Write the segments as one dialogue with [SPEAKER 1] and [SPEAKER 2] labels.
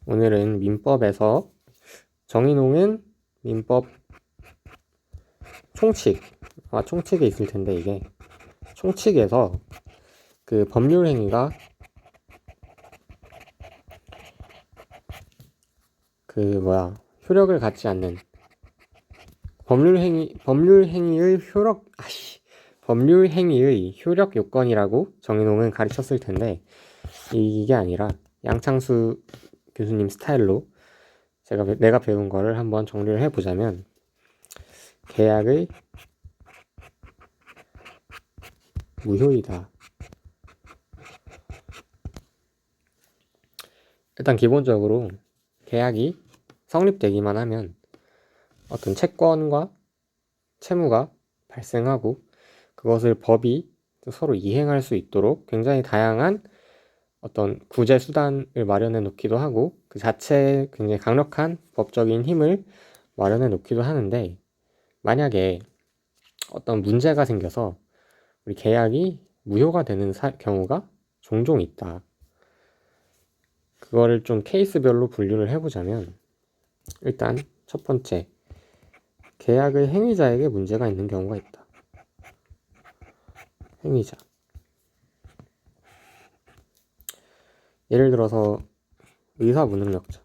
[SPEAKER 1] 오늘은 민법에서 정의농은 민법 총칙, 총칙에 있을 텐데 이게 총칙에서 그 법률 행위가 효력을 갖지 않는 법률 행위의 효력 요건이라고 정의농은 가르쳤을 텐데 이게 아니라 양창수 교수님 스타일로 내가 배운 거를 한번 정리를 해보자면, 계약의 무효이다. 일단 기본적으로 계약이 성립되기만 하면 어떤 채권과 채무가 발생하고 그것을 법이 서로 이행할 수 있도록 굉장히 다양한 어떤 구제 수단을 마련해 놓기도 하고 그 자체에 굉장히 강력한 법적인 힘을 마련해 놓기도 하는데, 만약에 어떤 문제가 생겨서 우리 계약이 무효가 되는 경우가 종종 있다. 그거를 좀 케이스별로 분류를 해보자면, 일단 첫 번째, 계약의 행위자에게 문제가 있는 경우가 있다. 행위자. 예를 들어서 의사 무능력자.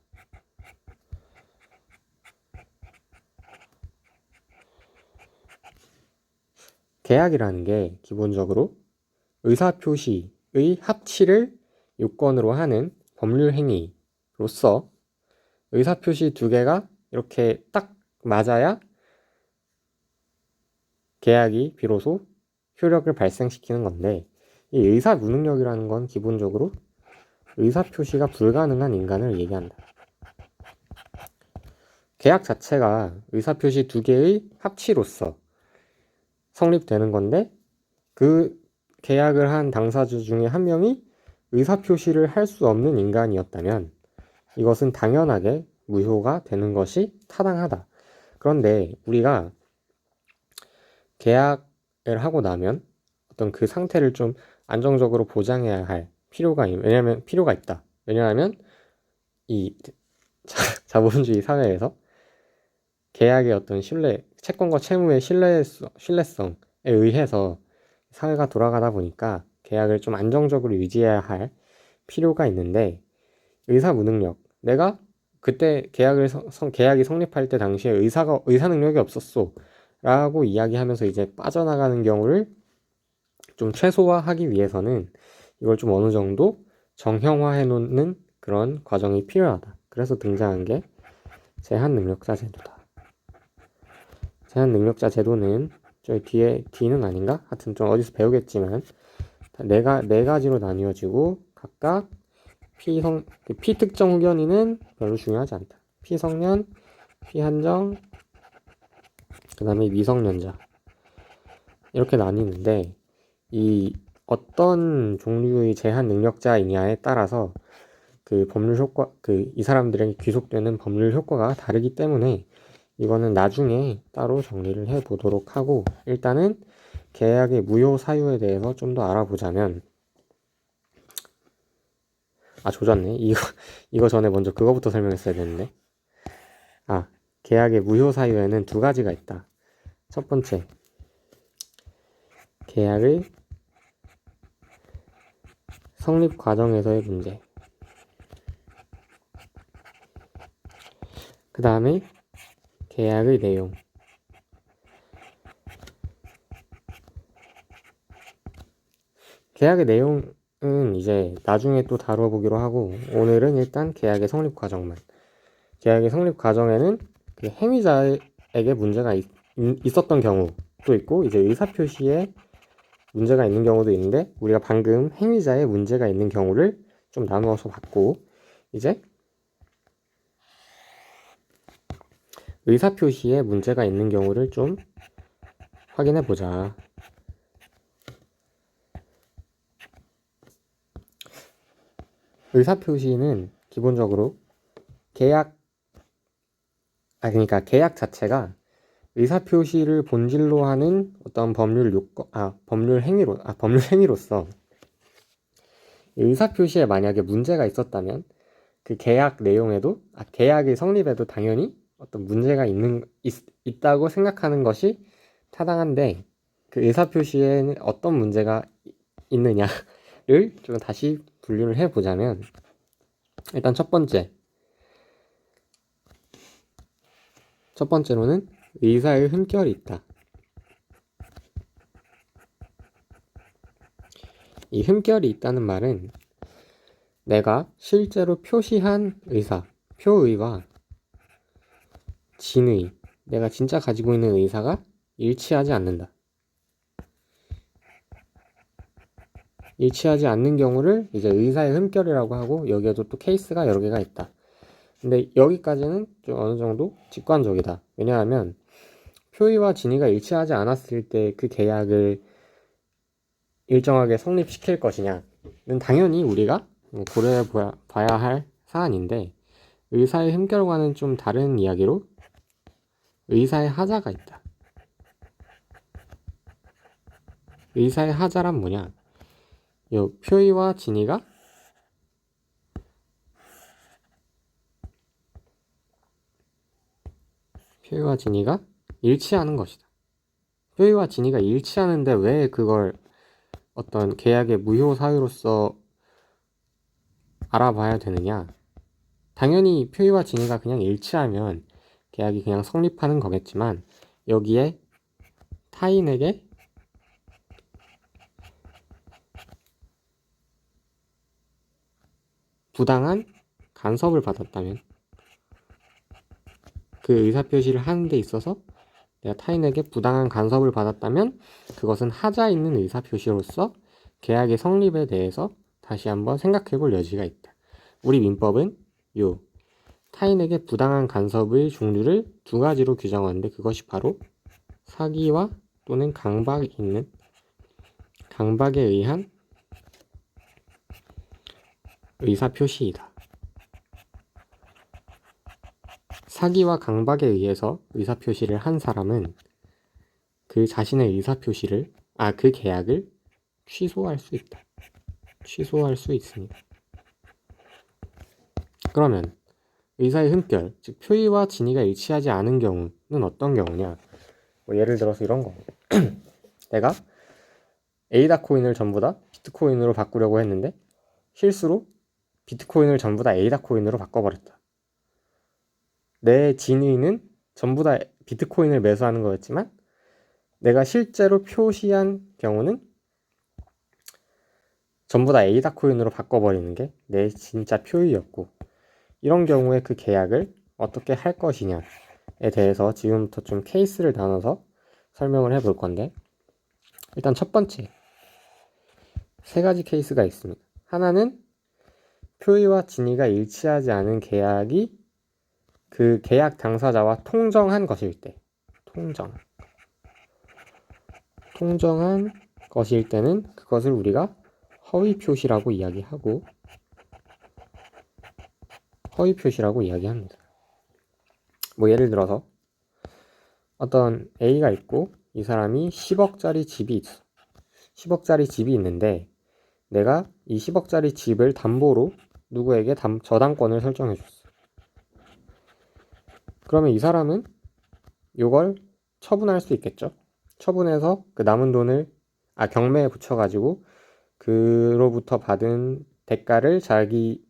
[SPEAKER 1] 계약이라는 게 기본적으로 의사표시의 합치를 요건으로 하는 법률 행위로서 의사표시 두 개가 이렇게 딱 맞아야 계약이 비로소 효력을 발생시키는 건데, 이 의사 무능력이라는 건 기본적으로 의사표시가 불가능한 인간을 얘기한다. 계약 자체가 의사표시 두 개의 합치로서 성립되는 건데, 그 계약을 한 당사자 중에 한 명이 의사표시를 할 수 없는 인간이었다면 이것은 당연하게 무효가 되는 것이 타당하다. 그런데 우리가 계약을 하고 나면 어떤 그 상태를 좀 안정적으로 보장해야 할 필요가 있다. 왜냐하면 이 자본주의 사회에서 계약의 어떤 채권과 채무의 신뢰성에 의해서 사회가 돌아가다 보니까 계약을 좀 안정적으로 유지해야 할 필요가 있는데, 의사 무능력, 내가 그때 계약이 성립할 때 당시에 의사 능력이 없었어 라고 이야기하면서 이제 빠져나가는 경우를 좀 최소화하기 위해서는 이걸 좀 어느 정도 정형화해 놓는 그런 과정이 필요하다. 그래서 등장한 게 제한능력자 제도다. 제한능력자 제도는 저희 뒤는 아닌가? 하여튼 좀 어디서 배우겠지만 네 가지로 나뉘어지고, 각각 피특정 후견인은 별로 중요하지 않다. 피성년, 피한정, 그 다음에 미성년자, 이렇게 나뉘는데, 이 어떤 종류의 제한 능력자이냐에 따라서 그 법률 효과, 이 사람들에게 귀속되는 법률 효과가 다르기 때문에 이거는 나중에 따로 정리를 해 보도록 하고, 일단은 계약의 무효 사유에 대해서 좀 더 알아보자면, 조졌네. 이거 전에 먼저 그거부터 설명했어야 되는데. 계약의 무효 사유에는 두 가지가 있다. 첫 번째, 계약의 성립 과정에서의 문제. 그 다음에 계약의 내용. 계약의 내용은 이제 나중에 또 다뤄보기로 하고, 오늘은 일단 계약의 성립 과정만. 계약의 성립 과정에는 그 행위자에게 문제가 있었던 경우도 있고, 이제 의사표시에 문제가 있는 경우도 있는데, 우리가 방금 행위자의 문제가 있는 경우를 좀 나누어서 봤고, 이제 의사표시에 문제가 있는 경우를 좀 확인해 보자. 의사표시는 기본적으로 계약 자체가 의사표시를 본질로 하는 어떤 법률 행위로서 의사표시에 만약에 문제가 있었다면 그 계약 내용에도 계약의 성립에도 당연히 어떤 문제가 있다고 생각하는 것이 타당한데 그 의사표시에는 어떤 문제가 있느냐를 좀 다시 분류를 해보자면 일단 첫 번째로는 의사의 흠결이 있다. 이 흠결이 있다는 말은 내가 실제로 표시한 의사, 표의와 진의, 내가 진짜 가지고 있는 의사가 일치하지 않는다. 일치하지 않는 경우를 이제 의사의 흠결이라고 하고 여기에도 또 케이스가 여러 개가 있다. 근데 여기까지는 좀 어느 정도 직관적이다. 왜냐하면 표의와 진의가 일치하지 않았을 때 그 계약을 일정하게 성립시킬 것이냐는 당연히 우리가 고려해 봐야 할 사안인데 의사의 흠결과는 좀 다른 이야기로 의사의 하자가 있다. 의사의 하자란 뭐냐? 요 표의와 진의가 일치하는 것이다. 표의와 진의가 일치하는데 왜 그걸 어떤 계약의 무효 사유로서 알아봐야 되느냐? 당연히 표의와 진의가 그냥 일치하면 계약이 그냥 성립하는 거겠지만 여기에 타인에게 부당한 간섭을 받았다면 그 의사표시를 하는 데 있어서 내가 타인에게 부당한 간섭을 받았다면 그것은 하자 있는 의사표시로서 계약의 성립에 대해서 다시 한번 생각해 볼 여지가 있다. 우리 민법은 타인에게 부당한 간섭의 종류를 두 가지로 규정하는데 그것이 바로 사기와 또는 강박에 의한 의사표시이다. 사기와 강박에 의해서 의사표시를 한 사람은 그 자신의 그 계약을 취소할 수 있다. 취소할 수 있습니다. 그러면 의사의 흠결, 즉 표의와 진의가 일치하지 않은 경우는 어떤 경우냐? 예를 들어서 이런 거. 내가 에이다 코인을 전부 다 비트코인으로 바꾸려고 했는데 실수로 비트코인을 전부 다 에이다 코인으로 바꿔버렸다. 내 진의는 전부 다 비트코인을 매수하는 거였지만 내가 실제로 표시한 경우는 전부 다 에이다 코인으로 바꿔버리는 게 내 진짜 표의였고 이런 경우에 그 계약을 어떻게 할 것이냐에 대해서 지금부터 좀 케이스를 나눠서 설명을 해볼 건데 일단 첫 번째 세 가지 케이스가 있습니다. 하나는 표의와 진의가 일치하지 않은 계약이 그 계약 당사자와 통정한 것일 때 통정한 것일 때는 그것을 우리가 허위 표시라고 이야기합니다. 예를 들어서 어떤 A가 있고 이 사람이 10억짜리 집이 있어. 10억짜리 집이 있는데 내가 이 10억짜리 집을 담보로 누구에게 저당권을 설정해 줬어. 그러면 이 사람은 이걸 처분할 수 있겠죠. 처분해서 그 남은 돈을 경매에 붙여가지고 그로부터 받은 대가를 자기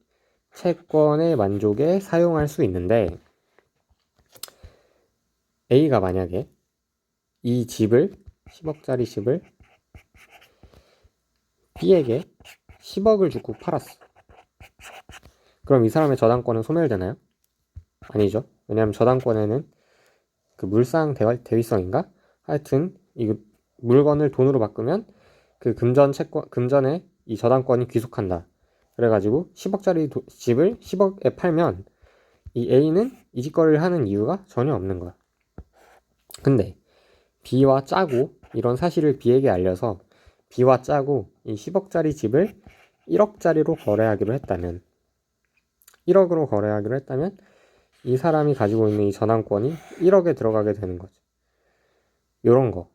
[SPEAKER 1] 채권의 만족에 사용할 수 있는데 A가 만약에 이 10억짜리 집을 B에게 10억을 주고 팔았어. 그럼 이 사람의 저당권은 소멸되나요? 아니죠. 왜냐하면 저당권에는 그 물상 대위성인가? 하여튼 이 물건을 돈으로 바꾸면 그 금전에 이 저당권이 귀속한다. 그래가지고 10억짜리 집을 10억에 팔면 이 A는 이 짓거리를 하는 이유가 전혀 없는 거야. 근데 B와 짜고 이런 사실을 B에게 알려서 B와 짜고 이 10억짜리 집을 1억짜리로 거래하기로 했다면 1억으로 거래하기로 했다면 이 사람이 가지고 있는 이 저당권이 1억에 들어가게 되는 거죠. 요런 거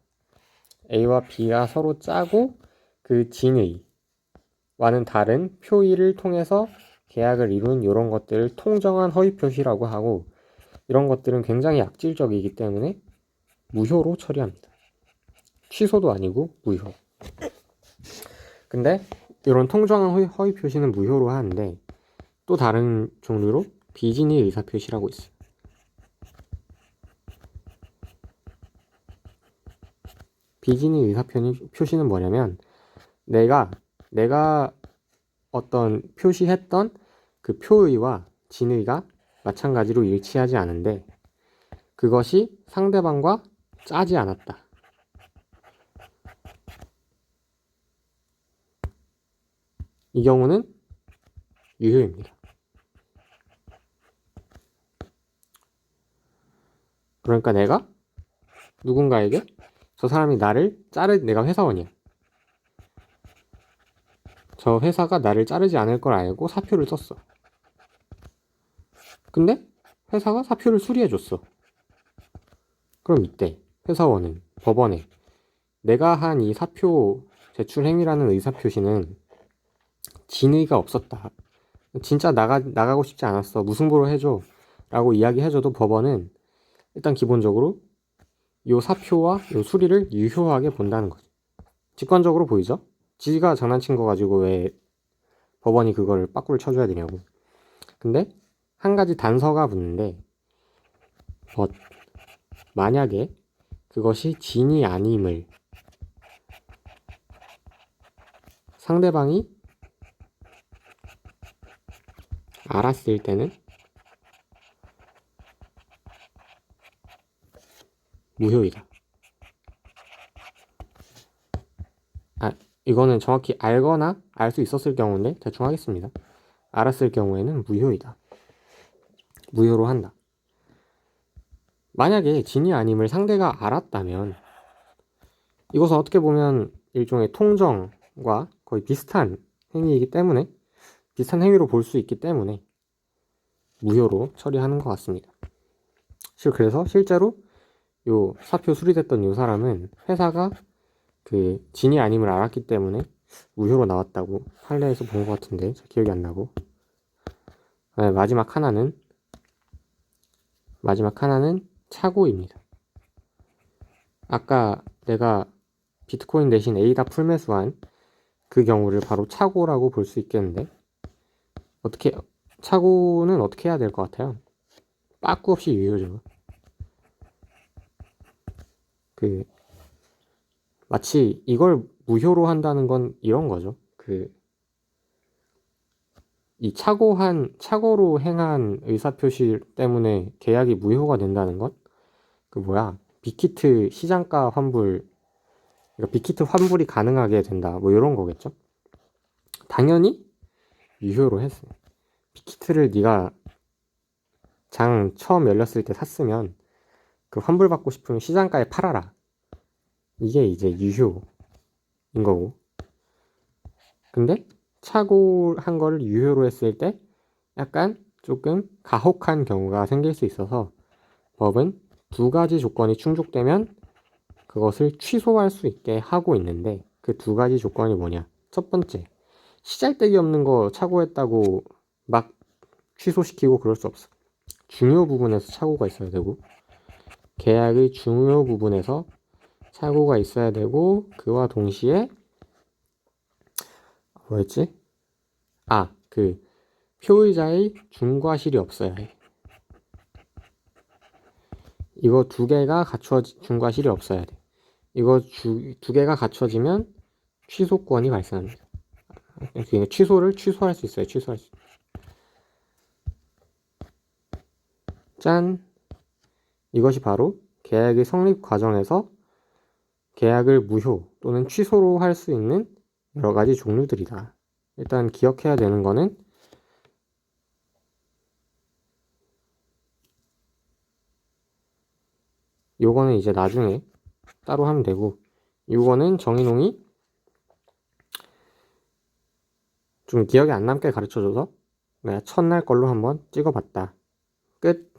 [SPEAKER 1] A와 B가 서로 짜고 그 진의와는 다른 표의를 통해서 계약을 이룬 이런 것들을 통정한 허위 표시라고 하고, 이런 것들은 굉장히 악질적이기 때문에 무효로 처리합니다. 취소도 아니고 무효. 근데 이런 통정한 허위 표시는 무효로 하는데, 또 다른 종류로 비진의 의사표시라고 있어요. 비진의 의사표시는 뭐냐면, 내가 어떤 표시했던 그 표의와 진의가 마찬가지로 일치하지 않은데, 그것이 상대방과 짜지 않았다. 이 경우는 유효입니다. 그러니까 내가 누군가에게 저 사람이 내가 회사원이야. 저 회사가 나를 자르지 않을 걸 알고 사표를 썼어. 근데 회사가 사표를 수리해줬어. 그럼 이때 회사원은 법원에 내가 한 이 사표 제출 행위라는 의사표시는 진의가 없었다. 진짜 나가고 싶지 않았어. 무승부로 해줘. 라고 이야기해줘도 법원은 일단 기본적으로 요 사표와 요 수리를 유효하게 본다는 거죠. 직관적으로 보이죠? 지가 장난친 거 가지고 왜 법원이 그걸 빠꾸를 쳐줘야 되냐고. 근데 한 가지 단서가 붙는데, 만약에 그것이 진이 아님을 상대방이 알았을 때는 무효이다. 이거는 정확히 알거나 알 수 있었을 경우인데 대충 하겠습니다. 알았을 경우에는 무효이다. 무효로 한다. 만약에 진이 아님을 상대가 알았다면 이것은 어떻게 보면 일종의 통정과 거의 비슷한 행위이기 때문에, 비슷한 행위로 볼 수 있기 때문에 무효로 처리하는 것 같습니다. 그래서 실제로 요 사표 수리됐던 요 사람은 회사가 그 진이 아님을 알았기 때문에 무효로 나왔다고 판례에서 본 것 같은데 잘 기억이 안 나고. 네, 마지막 하나는 착오입니다. 아까 내가 비트코인 대신 에이다 풀매수한 그 경우를 바로 착오라고 볼 수 있겠는데, 착오는 어떻게 해야 될 것 같아요? 빠꾸 없이 유효죠. 마치 이걸 무효로 한다는 건 이런 거죠. 이 착오로 행한 의사표시 때문에 계약이 무효가 된다는 것? 빅히트 시장가 환불, 그러니까 빅히트 환불이 가능하게 된다. 뭐 이런 거겠죠? 당연히 유효로 했어요. 빅히트를 네가 장 처음 열렸을 때 샀으면 그 환불 받고 싶으면 시장가에 팔아라. 이게 이제 유효인 거고. 근데 착오한 거를 유효로 했을 때 약간 조금 가혹한 경우가 생길 수 있어서 법은 두 가지 조건이 충족되면 그것을 취소할 수 있게 하고 있는데, 그 두 가지 조건이 뭐냐? 첫 번째, 시잘데기 없는 거 착오했다고 막 취소시키고 그럴 수 없어. 중요 부분에서 착오가 있어야 되고, 계약의 중요 부분에서 착오가 있어야 되고, 그와 동시에 뭐였지? 표의자의 중과실이 없어야 해. 이거 두 개가 중과실이 없어야 돼. 이거 두 개가 갖춰지면 취소권이 발생합니다. 취소를 취소할 수 있어요. 짠! 이것이 바로 계약의 성립 과정에서 계약을 무효 또는 취소로 할 수 있는 여러 가지 종류들이다. 일단 기억해야 되는 거는 요거는 이제 나중에 따로 하면 되고, 요거는 정인홍이 좀 기억에 안 남게 가르쳐줘서 내가 첫날 걸로 한번 찍어봤다. 끝.